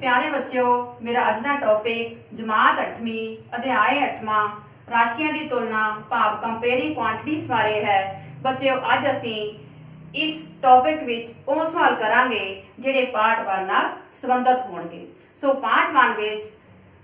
प्यारे बच्चों, मेरा अज का टॉपिक जमात 8वीं अध्याय 8वां राशियां की तुलना भाव कंपेयरिंग क्वांटिटीज बारे है। बच्चों, अज असी इस टॉपिक विच वो सवाल करांगे जिहड़े पार्ट 1 नाल संबंधित होणगे। सो पार्ट 1 विच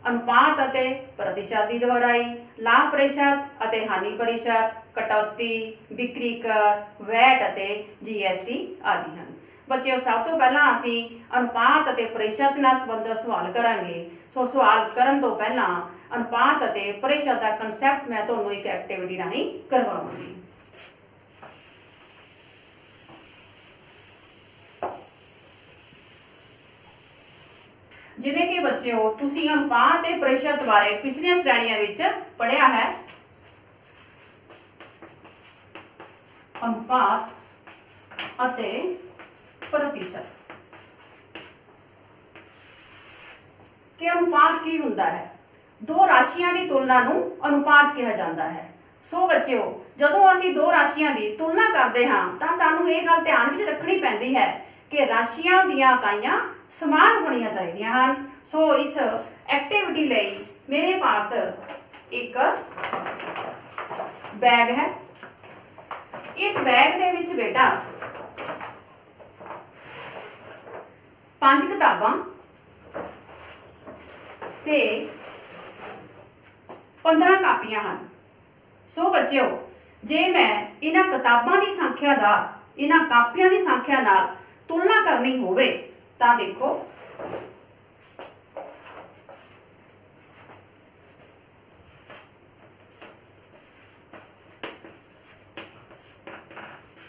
अनुपात अते प्रतिशत की दोहराई, लाभ प्रतिशत अते हानि प्रतिशत, कटौती, बिक्री कर, वैट अते जीएसटी आदि हैं। बच्चों, सब तो पहला असी अनुपात अते प्रतिशत नाल संबंधित सवाल करांगे। सो सवाल करन तो पहला अनुपात अते प्रतिशत का कंसैप्ट मैं तुहानूं एक एक्टिविटी राहीं करवावांगी। जिवें कि बच्चों तुसीं अनुपात ते प्रतिशत बारे पिछलियां श्रेणियां विच पढ़िया है। अनुपात अते प्रतिशत कि अनुपात की हुंदा है। दो राशियां की तुलना नूं अनुपात कहा जाता है। सो बच्चों, जदों असीं दो राशियां की तुलना करते हां तां सानूं इह गल ध्यान विच रखनी पैंदी है कि राशियां दीयां इकाइयां समान होनियां चाहिदियां हन। सो इस एक्टिविटी लई मेरे पास एक बैग है। इस बैग दे विच बेटा 5 किताबां ते 15 कापियां हैं। सो बच्चों, जे मैं इन्हां किताबां की संख्या का इन्हां कापियां की संख्या नाल तुलना करनी होवे तां देखो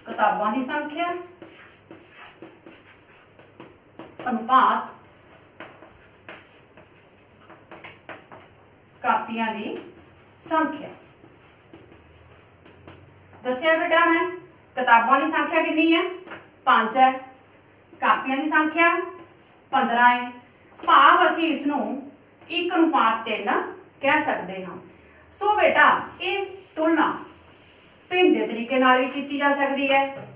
किताबां की संख्या अनुपात कापियां की संख्या। दसिया बेटा मैं किताबां की संख्या कितनी है? 5 है। कापियां की संख्या 15 है। भाव असी इसनूं 1:3 कह सकते हैं। सो बेटा इस तुलना भिन्न के तरीके नाल भी की जा सकती है।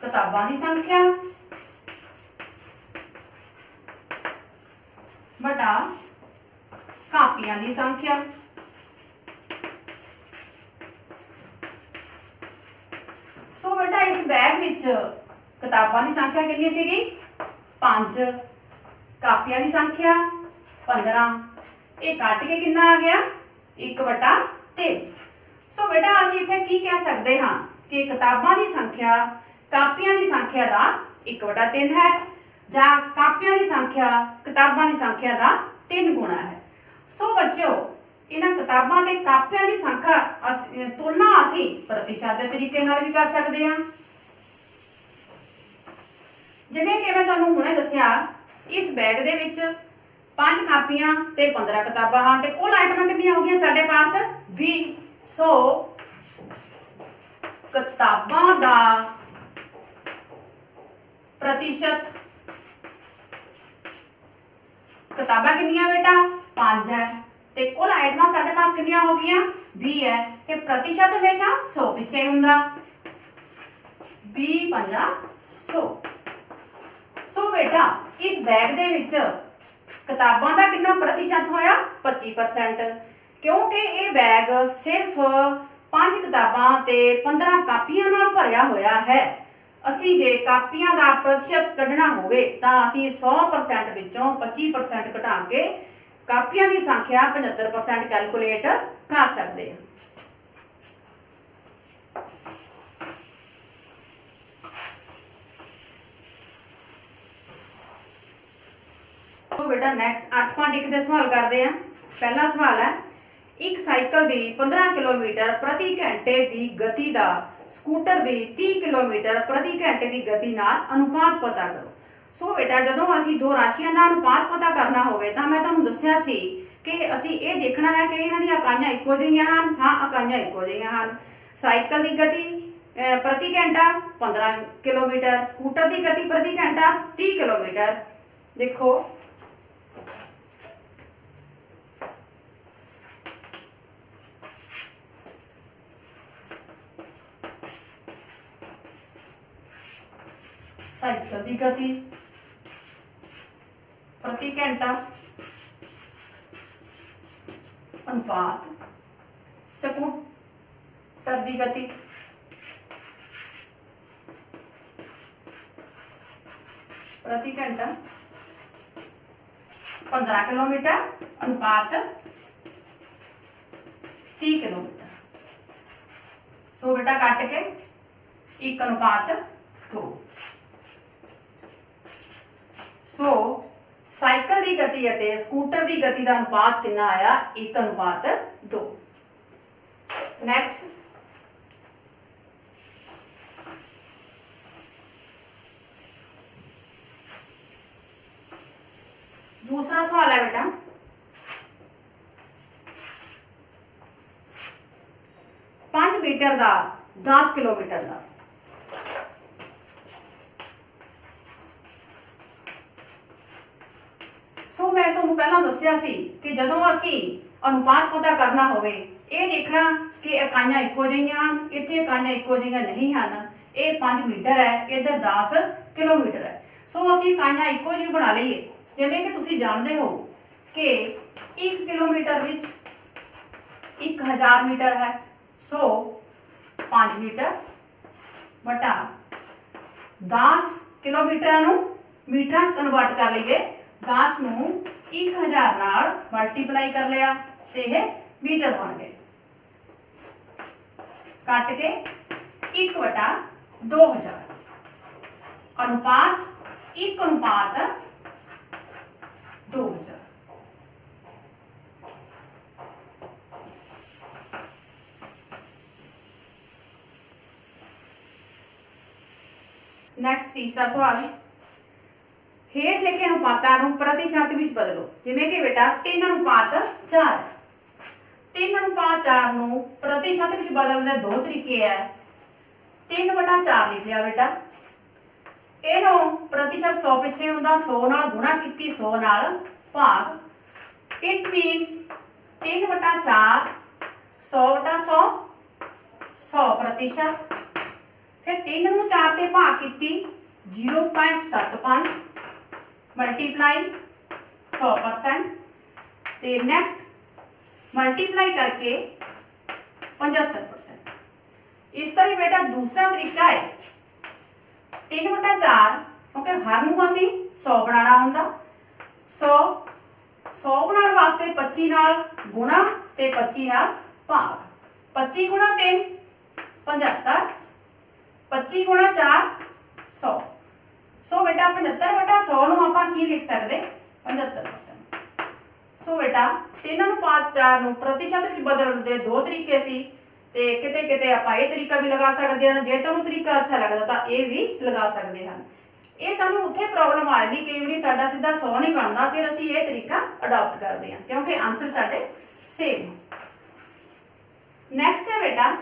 किताबां की संख्या बटा कापियां की संख्या। सो बेटा इस बैग विच किताबां की संख्या कितनी सीगी? 5, कापियां की संख्या 15। ये कट के कितना आ गया? 1/3। सो बेटा असीं इत्थे की कह सकते हाँ कि किताबां की संख्या कापियां की संख्या का 1/3 है, जां कापियां की संख्या किताबां की संख्या का 3 गुणा है। सो बच्चों, इन्हां किताबां ते कापियां की संख्या तुलना असीं प्रतिशत के तरीके नाल भी कर सकते हैं। जिवें कि मैं तुहानूं हुणे दस्सिया, इस बैग दे विच 5 कापियां ते 15 किताबां हैं ते कुल आइटमां कितनियां हो गईयां साडे पास? 20। सो किताबां दा प्रतिशत, किताबां कितनियां बेटा? 5 है ते कुल आइटमां साडे पास कितनियां हो गईयां? 20 है। कि प्रतिशत हमेशा 100 पिछे हुंदा। 20 पंजा 100। सो बेटा इस बैग दे विच किताबां दा कितना प्रतिशत होया? 25%। क्योंकि ये बैग सिर्फ 5 किताबां ते 15 कापियां नाल भरिया होया है। असी जे कापियां दा प्रतिशत कढना होवे तां असी 100% विचों 25% घटा के कापियां की संख्या 75% कैलकुलेट कर सकते हैं। तो बेटा नेक्स्ट 8वां डिक दे सवाल करते हैं। पहला सवाल है, एक साइकिल की 15 किलोमीटर प्रति घंटे की गति का स्कूटर की 30 किलोमीटर प्रति घंटे की गति नाल अनुपात पता करो। सो बेटा जदों असीं दो राशियां का अनुपात पता करना होवे तां मैं तुहानूं दस्सिया सी कि असीं ये देखना है कि इन्हां दी इकाइयां इक्को जिहियां हन। हाँ, इकाइयां इक्को जिहियां हन। साइकिल की गति प्रति घंटा 15 किलोमीटर, स्कूटर की गति प्रति घंटा 30 किलोमीटर। देखो साइकिल की गति प्रति घंटा अनुपात स्कूटर की गति प्रति घंटा 15 किलोमीटर अनुपात 30 किलोमीटर। सो बेटा कट के 1 अनुपात 2। सो साइकिल की गति और स्कूटर की गति का अनुपात कितना आया 1 अनुपात 2। नेक्स्ट दूसरा सवाल है बेटा, 5 मीटर का 10 किलोमीटर का सो मैं तुहानू पहला दसिया सी कि जदों असी अनुपात पता करना होवे ये देखना कि इकाइयां इक्को जिहियां हन, इत्थे इकाइयां इक्को जिहियां नहीं हन। ये 5 मीटर है, इधर 10 किलोमीटर है। सो असी इकाइयां इक्को जी बना लईए। जिवें कि तुसीं जानदे हो कि 1 किलोमीटर विच 1000 मीटर है। सो 5 मीटर बटा 10 किलोमीटर नूं मीटरां च कन्वर्ट कर लईए। 10 नूं 1000 नाल मल्टीप्लाई कर लिया ते इह मीटर बन गए। कट के 1 बटा 2000 अनुपात 1 अनुपात 2000। नेक्स्ट तीसरा सवाल, हेठ लिखे अनुपातां नूं प्रतिशत विच बदलो। जिवें कि बेटा 3 अनुपात 4 है। 3 अनुपात 4 नूं प्रतिशत विच बदलने दे 2 तरीके है। 3 बटा 4 लिख लिया बेटा, इहनूं प्रतिशत 100 पिछे हुंदा 100 नाल गुणा कीती 100 नाल भाग। इट मीनस 3 बटा 4 100 बटा 100 100 प्रतिशत। फिर 3 नूं 4 ते भाग कीती 0.75 मल्टीप्लाई 100%। ते नेक्स्ट मल्टीप्लाई करके 75%। इस तरह बेटा दूसरा तरीका है 3 बटा 4 क्योंकि हर नूं असीं 100 बनाना हुंदा। 100 बनाने वास्ते 25 नाल गुणा ते 25 नाल भाग। 25 गुणा 3 75, 25 गुणा 4 100। सो बेटा 75 बटा 100 नूं आपां की लिख सकदे 75%। सो बेटा 3 अनुपात 4 नूं प्रतिशत विच बदलण दे 2 तरीके सी ते किते किते आपां ये तरीका भी लगा सकदे हां। जे तुहानूं तरीका अच्छा लगदा तां ये भी लगा सकदे हां। ये सानूं उत्थे प्रॉब्लम आ जांदी कई वारी साडा सीधा 100 नहीं बनदा, फिर असीं ये तरीका अडॉप्ट करदे हां क्योंकि आंसर साडे सेम। नेक्स्ट है बेटा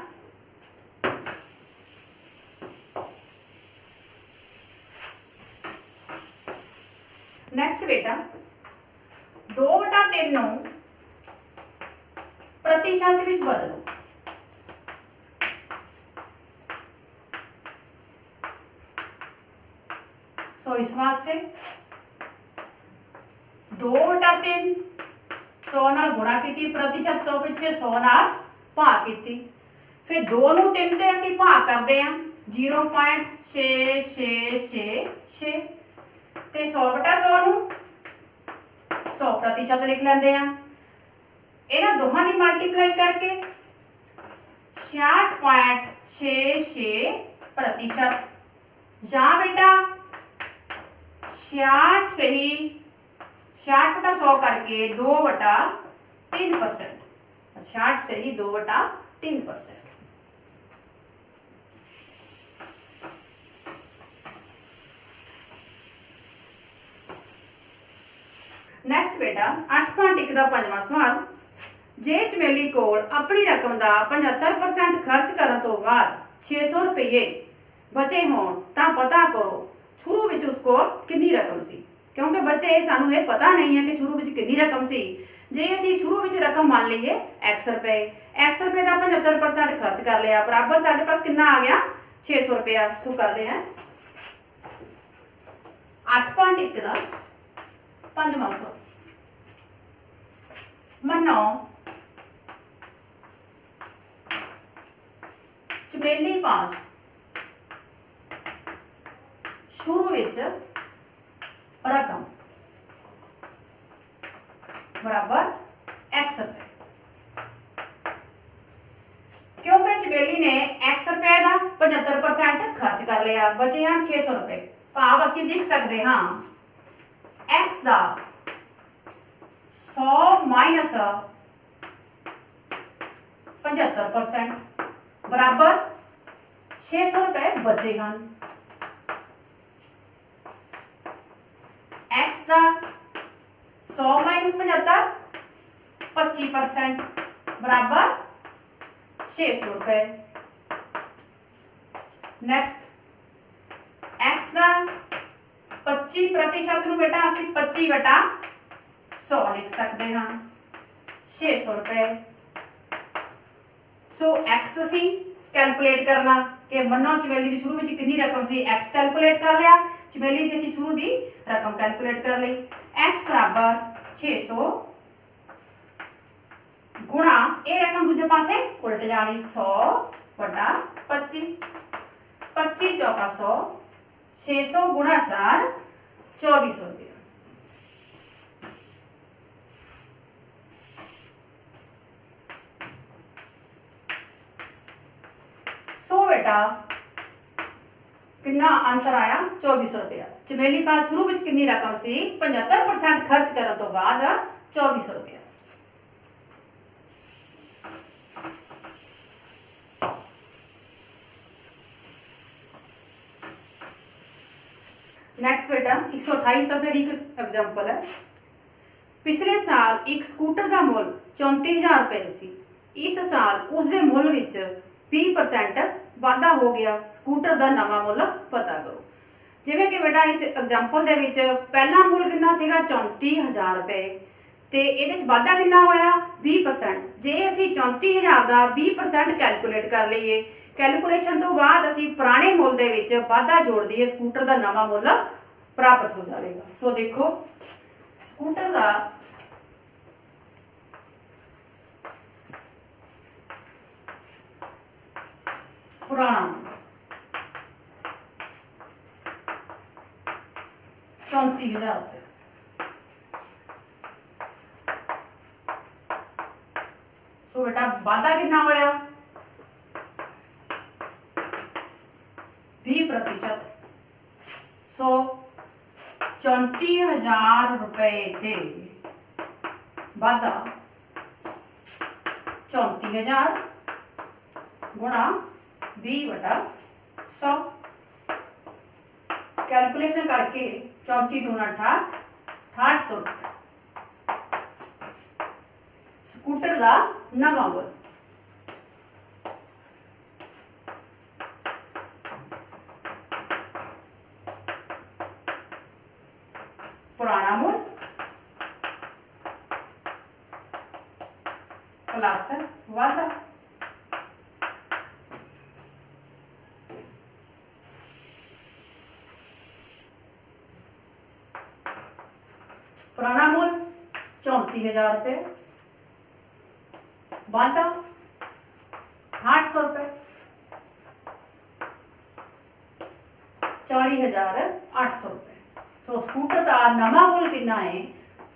नेक्स्ट बेटा 2/3 नूं प्रतिशत विच बदलो। सो इस वास्ते 2/3 100 नाल गुणा कीती प्रतिशत 100 पिछे 100 नाल भाग कीती। फिर 2 नूं 3 ते असीं भाग करदे हां 0.6666 ते 100/100 नूं 100 प्रतिशत लिख लैंदे हां। इन्हां दोहां दी मल्टीप्लाई करके 66.66 प्रतिशत या बेटा 66 से ही 66/100 करके 2/3%। 66 से ही 2/3%। नेक्स्ट बेटा 8वां टिक दा 5वां सवाल, जे चमेली कोल अपनी रकम का 75% खर्च करने तो बाद 600 रुपये बचे होण तां पता करो शुरू विच उस कोल कितनी रकम सी। क्योंकि बच्चे सानू ये पता नहीं है कि शुरू विच कितनी रकम सी। जे असीं शुरू विच रकम मान लीए x रुपए, x रुपए का 75% खर्च कर लिया बराबर साडे पास कितना आ गया 600 रुपया। सो करते हैं 8.1 का 5वां स्वर। मनो चमेली पास शुरू विच रकम बराबर x रुपए। क्योंकि चमेली ने x रुपए का 75% खर्च कर लिया, बचे हैं 600 रुपए। भाव असीं लिख सकते हाँ x का 100 माइनस 75% बराबर 600 रुपए बचे हैं। x का 100 माइनस 75 25% बराबर 600 रुपए। नेक्स्ट x का 25% बेटा असी 25/100 लिख सकते हैं 600 रुपए। सो x असी कैलकुलेट करना कि मनो चमेली की शुरू में कितनी रकम सी, x कैलकुलेट कर लिया, चमेली की शुरू की रकम कैलकुलेट कर ली। x बराबर 600 गुणा ये रकम दूजे पासे उल्ट जानी 100/25 25 चौका 100 600 गुणा 4 2400 रुपया। सो बेटा कितना आंसर आया 2400 रुपया। चमेली पास शुरू में कितनी रकम सी 75% खर्च करने तो बाद 2400 रुपया। नेक्स्ट बेटा 128 का फिर एक एग्जांपल है। पिछले साल एक स्कूटर का मुल 34,000 रुपए सी, इस साल उसके मुल विच 20% वाधा हो गया, स्कूटर का नवा मुल पता करो। जिवें कि बेटा इस एग्जांपल दे विच पहला मुल कितना सीगा 34,000 रुपए ते इहदे च वाधा कितना होया 20%। जे असीं 34,000 का 20% कैलकुलेट कर लईए, कैलकुलेशन तो बाद असीं पुराने मुल दे विच वाधा जोड़ दईए, स्कूटर का नवा मुल प्राप्त हो जाएगा। सो देखो स्कूटर का पुराना 34,000 रुपये। सो बेटा वाधा कितना होया 20%। सो 34,000 रुपए थे वाधा 34,000 गुणा 20/100 कैलकुलेशन करके 34 दूना 6800 स्कूटर का नवा मुल। पुराना मुल प्लस वाधा। पुराना मुल 34,000 रुपए, वाधा 800 रुपए, 40,800 रुपए। सो स्कूटर का नवा मुल कितना है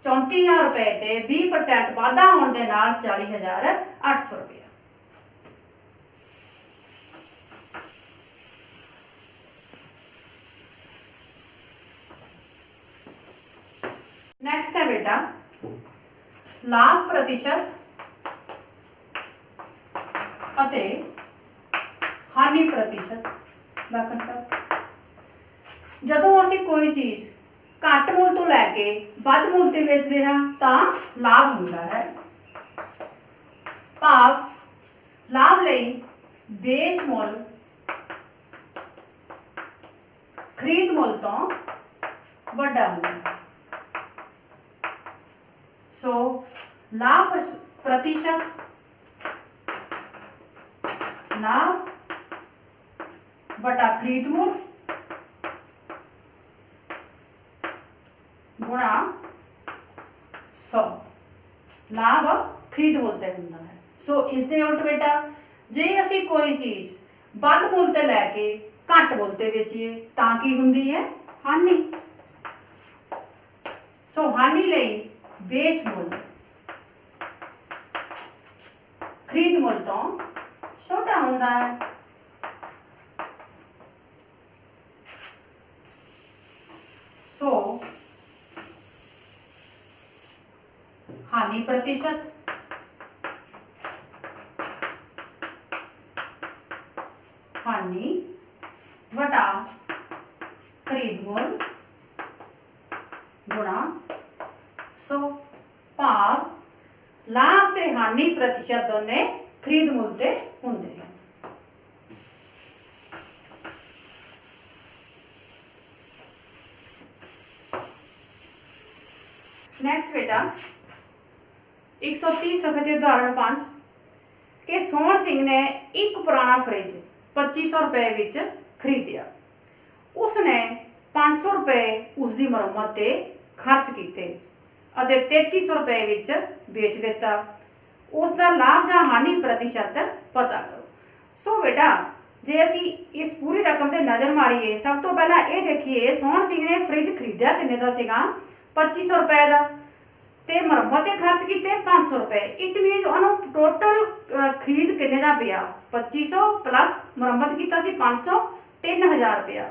34,000 रुपए ते 20% वाधा होने के नाल 40,800 रुपया। नेक्स्ट है बेटा लाभ प्रतिशत अते हानि प्रतिशत। जदों असीं कोई चीज घट मुल तो लैके वध मुल ते बेचते हैं तां लाभ हुंदा है। भाव लाभ लई बेच मुल खरीद मुल तो वड्डा हुंदा है। सो लाभ प्रतिशत लाभ बटा खरीद मूल गुणा 100 लाभ खरीद मुल ते हुंदा है। सो इस दे उल्ट बेटा जे असी कोई चीज वध मुल ते लैके घट मुल ते बेचीए तां की हुंदी है हानि। सो हानि लई बेच मुल खरीद मुल तो छोटा हुंदा है। सो हानि प्रतिशत हानि वटा खरीद मुल गुणा 100 भाव लाभ ते हानि प्रतिशत दोने खरीद मुल ते हुंदे हैं। नेक्स्ट बेटा 130 सफे ते उदाहरण 5 कि सोहन सिंह ने एक पुराना फ्रिज 2500 रुपए विच खरीदिया। उसने 500 रुपए उसकी मुरम्मत ते खर्च किए ਅਤੇ 3300 रुपए विच बेच दिता। उसका लाभ या हानि प्रतिशत पता करो। सो बेटा जे असी इस पूरी रकम ते नजर मारीए सब तो पहला ये देखिए सोहन सिंह ने फ्रिज खरीदिया किन्ने दा सीगा 2500 रुपए का ते मुरम्मत ते खर्च किए 500 रुपए। इट मीनस उन्होंने टोटल खरीद किन्ने दा पिया 2500 प्लस मुरम्मत किया 500 3000 रुपया।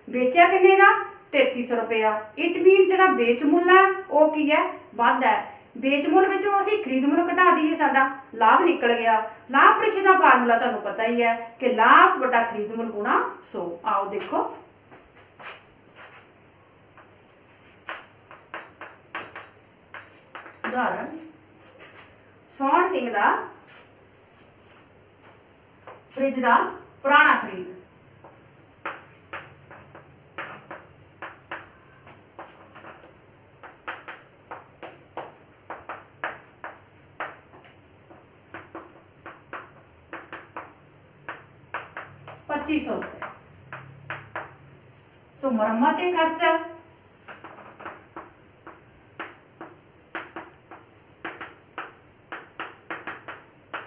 बेचा किन्ने दा 3300 रुपया। इट मीनस जो बेच मुल है वो की है वध है। बेच मुल विचों असीं खरीद मुल घटा दईए साडा लाभ निकल गया। लाभ प्रतिशत का फार्मूला तुहानूं पता ही है कि लाभ बटा खरीद मुल गुणा 100। आओ देखो उदाहरण सोहन सिंह दा फ्रिज दा पुराना खरीद 2500 रुपए। सो मुरम्मत के खर्चा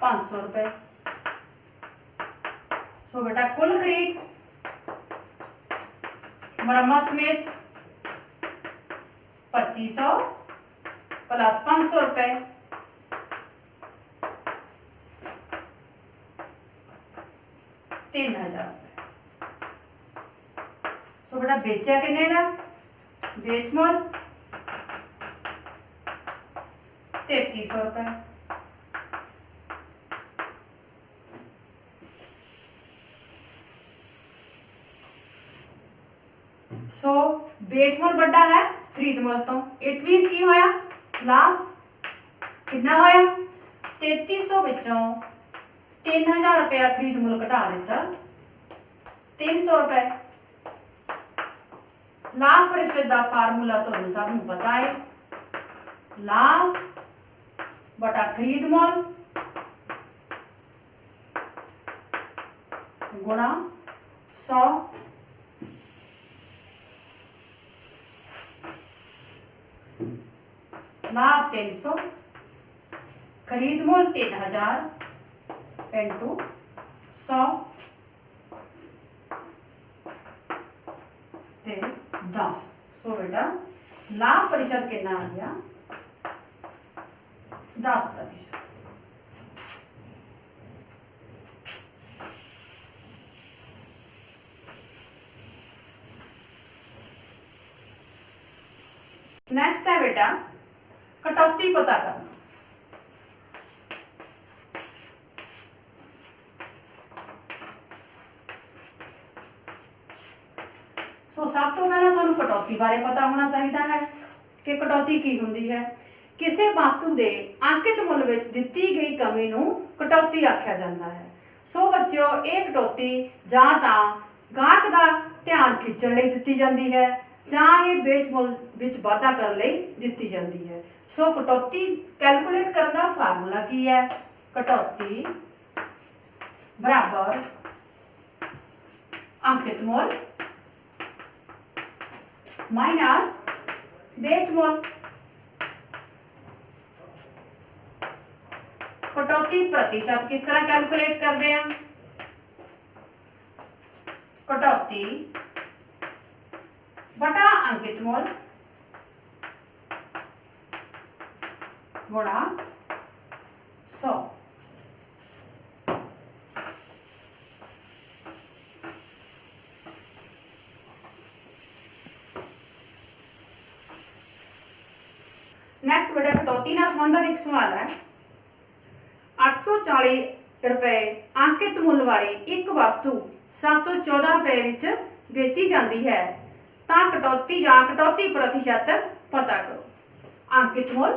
500 रुपए। सो बेटा कुल खरीद मुरम्मत समेत 2500 प्लस 500 रुपए। तीन हजार। सो बेटा बेचा किन्ने दा बेच मुल 3300 रुपए। सो बेच मुल बड़ा है खरीद मुल तो। इट मीनस की होया लाभ कितना होया 3300 विचों 3000 रुपया खरीद मुल घटा दिता 300 रुपए। लाभ प्रतिशत का फार्मूला तो सबनूं पता है लाभ बटा खरीद मुल गुणा 100। लाभ 300 खरीद मुल 3000 इंटू 100 ते 10। सो बेटा लाभ प्रतिशत कितना आ गया 10%। नेक्स्ट है बेटा कटौती पता करना। सो सब तो पहला तुहानूं कटौती बारे पता होना चाहिए है कि कटौती की हुंदी है। किसी वस्तु के अंकित मुल विच दिती गई कमी नूं कटौती आख्या जाता है। सो बच्चों ये कटौती जां तां गाहक का ध्यान खिंचण लई दिती जाती है जां ये बेच मुल विच वाधा करन लई दिती जाती है। सो कटौती कैलकुलेट करने का फार्मूला की है कटौती बराबर अंकित मुल माइनस बेचमोल। कटौती प्रतिशत किस तरह कैलकुलेट करते हैं? कटौती बटा अंकित मोल गुणा 100। नेक्स्ट बेटा कटौती नाल संबंधित एक सवाल है। 840 रुपए अंकित मुल वाली एक वस्तु 714 रुपए विच बेची जाती है, तां कटौती या कटौती प्रतिशत पता करो। अंकित मुल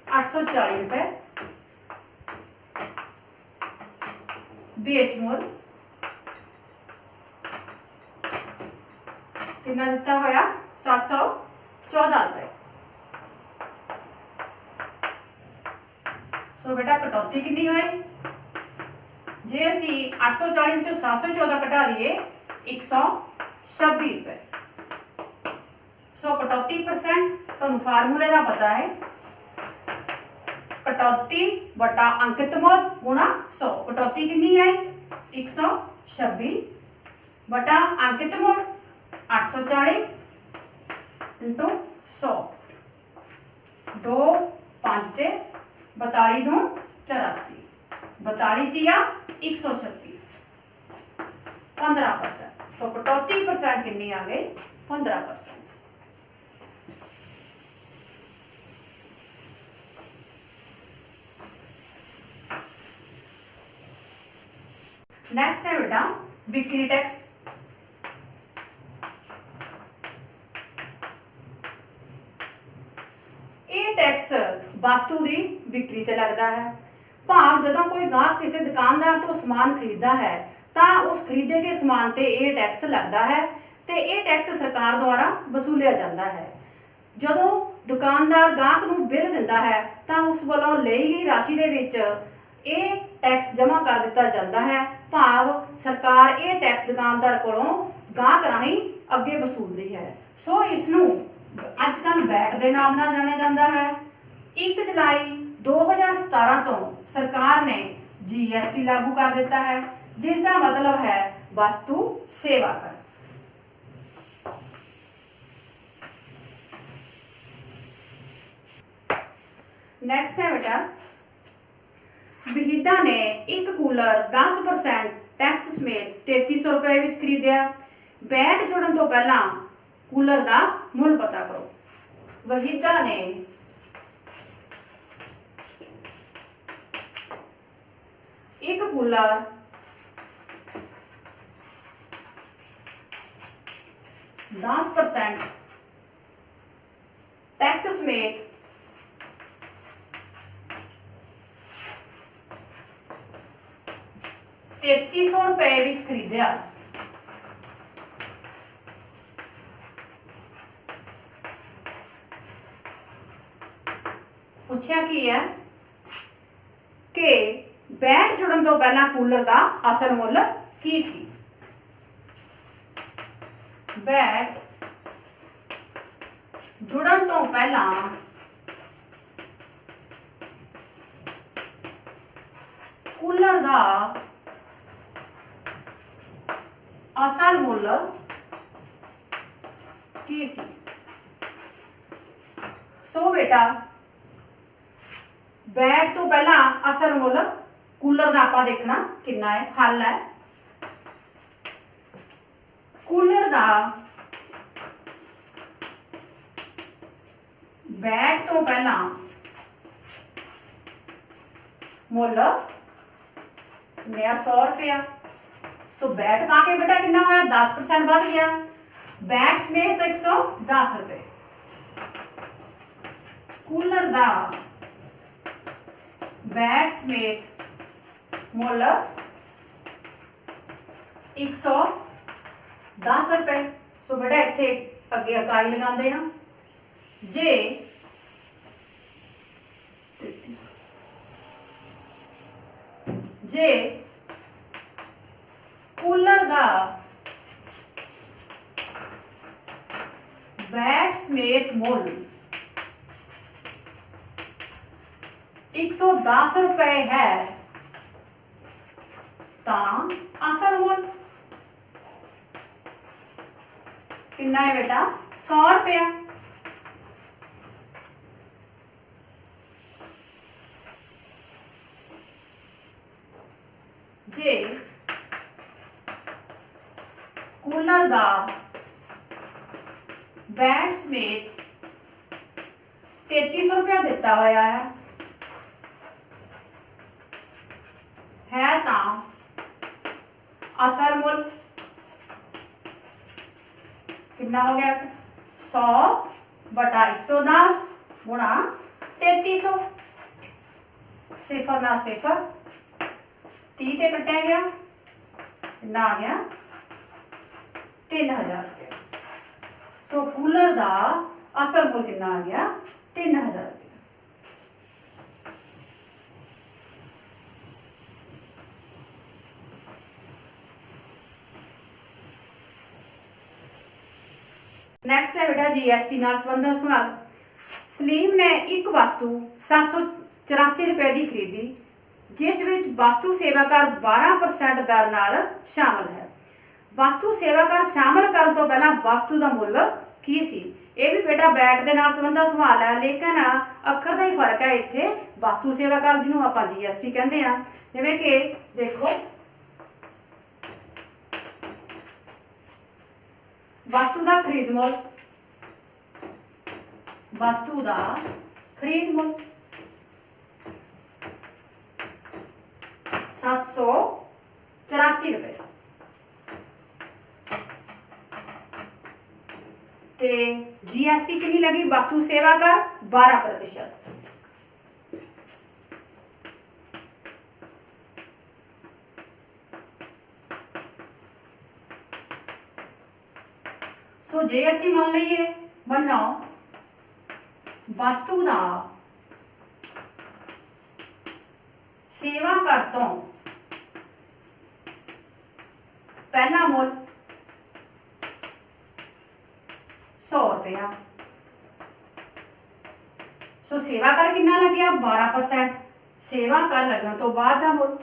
840 रुपए, बेच मुल कितना दिता होया 714 रुपए। सो बेटा कटौती कितनी होई? जे असी 840 विचों 714 घटा दिए 126 रुपए। सो कटौती परसेंट तुहानू फार्मूले का पता है, कटौती बटा अंकित मोल गुणा 100। कटौती कितनी है 126 बटा अंकित मोल 840 इंटू 100। 2 5 ते 42 2 84, 42 तिया 126, 15%। तो कटौती परसेंट कितनी आ गई 15%। नेक्स्ट है बेटा बिक्री टैक्स। ये टैक्स वस्तु की बिक्री ते लगता है। भाव जदों कोई गाहक किसी दुकानदार तो सामान खरीदता है तो उस खरीदे गए सामान ते ये टैक्स लगता है ते ये टैक्स सरकार द्वारा वसूलिया जाता है। जदों दुकानदार गाहक नूं बिल दिंदा है तो उस वालों लई गई राशि दे विच ये टैक्स जमा कर दिता जाता है। भाव सरकार ये टैक्स दुकानदार कोलों गाहक राही अगे वसूलती है। सो इसनूं अजकल वैट के नाम नाल जानिया जाता है। 1 जुलाई 2017 तो सरकार ने GST लागू कर दिता है, जिसका मतलब है वस्तु सेवा कर। नेक्स्ट है बेटा विहिता ने एक कूलर 10% टैक्स समेत 3300 रुपए विच खरीदिया। वैट जोड़न तो पहला कूलर का मुल पता करो। वहीदा ने एक कूलर 10% टैक्स समेत 3300 रुपए विच खरीदिया। पूछा की है कि वैट जुड़न तो पहला कूलर का असल मुल की सी। वैट जुड़न तो पहला कूलर का असल मुल की सी। सो बेटा वैट तो पहला असल मुल कूलर का आपा देखना कितना है। हल है कूलर का वैट तो पहला मुल नया 100 रुपया। सो वैट पा के बेटा कितना होया 10% बढ़ गया। वैट समेत तो 110 रुपए। कूलर का वैट समेत मुल 110 रुपए। सो बेटा इत्थे अगे इकाई लगाते हैं। जे जे कूलर का बैट समेत मुल 110 रुपए है ता असल मुल कितना है बेटा 100 रुपया। जे कूलर का बैट समेत 3300 रुपया दिता होया है ता असल मुल कितना हो गया 100 बटा 110 गुणा 3300 सिफर ना सिफर 30 से कटा गया कितना आ गया 3000 रुपया। सो कूलर का असल मुल कितना आ गया 3000 रुपया। नेक्स्ट है बेटा जीएसटी नाल संबंधित सवाल। सलीम ने एक वस्तु 784 रुपए की खरीदी जिस विच वस्तु सेवा कर 12% दर नाल शामिल है। वस्तु सेवा कर शामिल करने तो पहला वस्तु का मुल की सी। ये भी बेटा बैट के नाल संबंधित सवाल है लेकिन अखर का ही फर्क है। इत्थे वस्तु सेवा कर जिन्होंने आपां जीएसटी कहते हैं जिवें कि देखो वस्तु का खरीद मुल वस्तु का खरीद मुल 784 रुपए ते जीएसटी कितनी लगी वस्तु सेवा कर 12%। सो जे असी मान लीए मनो वस्तु का सेवा कर तो पहला मुल 100 रुपया। सो सेवा कर कितना लग गया 12%। सेवा कर लगने तो बाद का मुल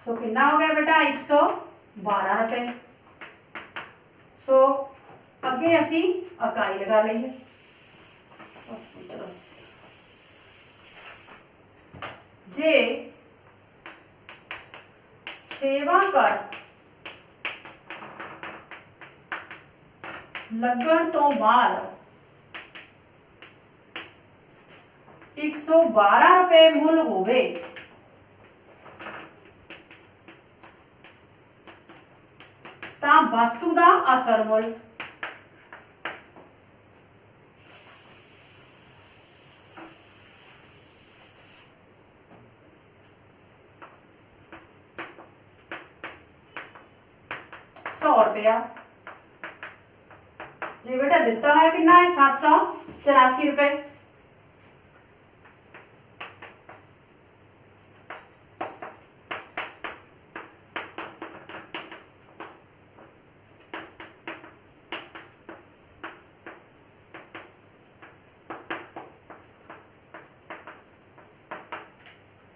सो कितना हो गया बेटा 112 रुपए। सो अगे असी इकाई लगा लीए जे सेवा कर लगन तो बाद 112 रुपए मुल होवे ता वस्तु का असल मुल रुपया। जी बेटा दिता है कितना है 784 रुपए।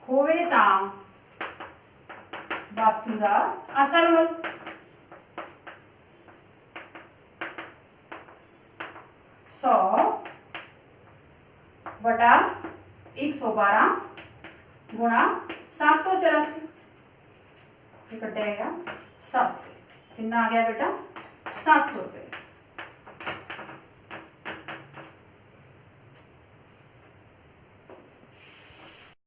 होवे ता वस्तु का असल मुल 100 बटा 112 गुणा 784 कटेगा 7 कितना आ गया बेटा 700 रुपए।